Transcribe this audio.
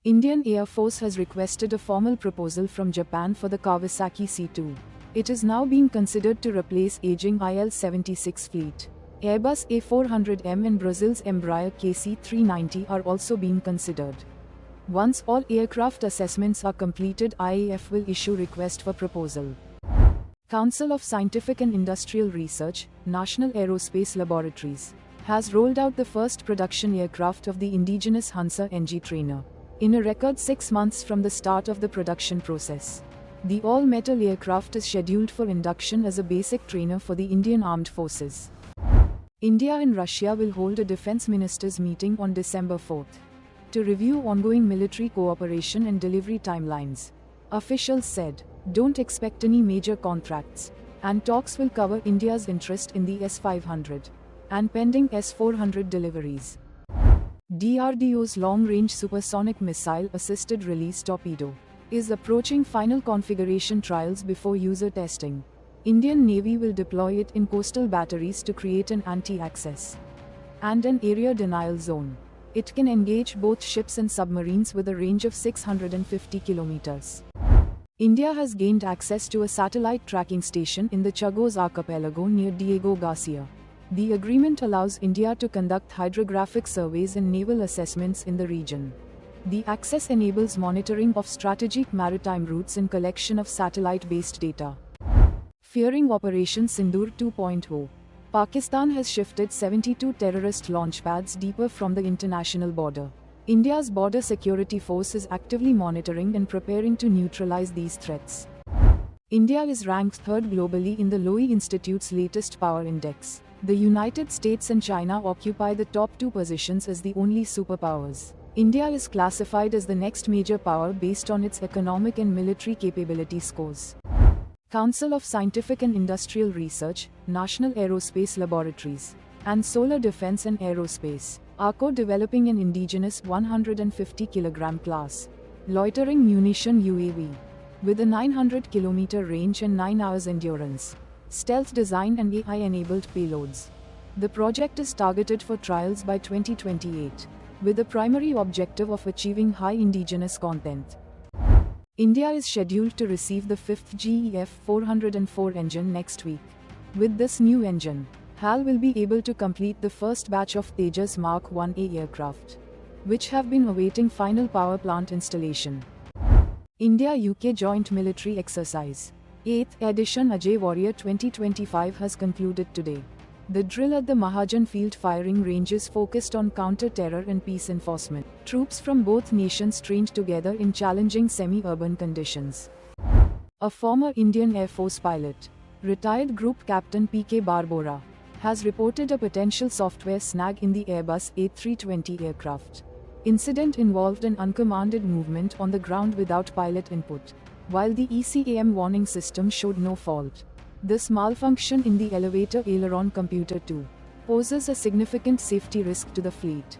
Indian Air Force has requested a formal proposal from Japan for the Kawasaki C2. It is now being considered to replace aging IL-76 fleet. Airbus A400M and Brazil's Embraer KC-390 are also being considered. Once all aircraft assessments are completed, IAF will issue request for proposal. Council of Scientific and Industrial Research, National Aerospace Laboratories, has rolled out the first production aircraft of the indigenous Hansa NG trainer, in a record 6 months from the start of the production process. The all-metal aircraft is scheduled for induction as a basic trainer for the Indian Armed Forces. India and Russia will hold a defense ministers meeting on December 4 to review ongoing military cooperation and delivery timelines. Officials said, don't expect any major contracts, and talks will cover India's interest in the S-500 and pending S-400 deliveries. DRDO's long-range supersonic missile-assisted release torpedo is approaching final configuration trials before user testing. Indian Navy will deploy it in coastal batteries to create an anti-access and an area denial zone. It can engage both ships and submarines with a range of 650 kilometers. India has gained access to a satellite tracking station in the Chagos archipelago near Diego Garcia. The agreement allows India to conduct hydrographic surveys and naval assessments in the region. The access enables monitoring of strategic maritime routes and collection of satellite-based data. Fearing Operation Sindoor 2.0, Pakistan has shifted 72 terrorist launchpads deeper from the international border. India's Border Security Force is actively monitoring and preparing to neutralize these threats. India is ranked third globally in the Lowy Institute's latest power index. The United States and China occupy the top 2 positions as the only superpowers. India is classified as the next major power based on its economic and military capability scores. Council of Scientific and Industrial Research, National Aerospace Laboratories, and Solar Defense and Aerospace are co-developing an indigenous 150 kg class loitering munition UAV with a 900 km range and 9 hours endurance, stealth design and AI-enabled payloads. The project is targeted for trials by 2028, with the primary objective of achieving high indigenous content. India is scheduled to receive the 5th GEF 404 engine next week. With this new engine, HAL will be able to complete the first batch of Tejas Mark 1A aircraft, which have been awaiting final power plant installation. India-UK Joint Military Exercise 8th edition Ajay Warrior 2025 has concluded today. The drill at the Mahajan field firing range is focused on counter-terror and peace enforcement. Troops from both nations trained together in challenging semi-urban conditions. A former Indian Air Force pilot, retired Group Captain P.K. Barbora, has reported a potential software snag in the Airbus A320 aircraft. Incident involved an uncommanded movement on the ground without pilot input, while the ECAM warning system showed no fault. This malfunction in the elevator aileron computer too poses a significant safety risk to the fleet.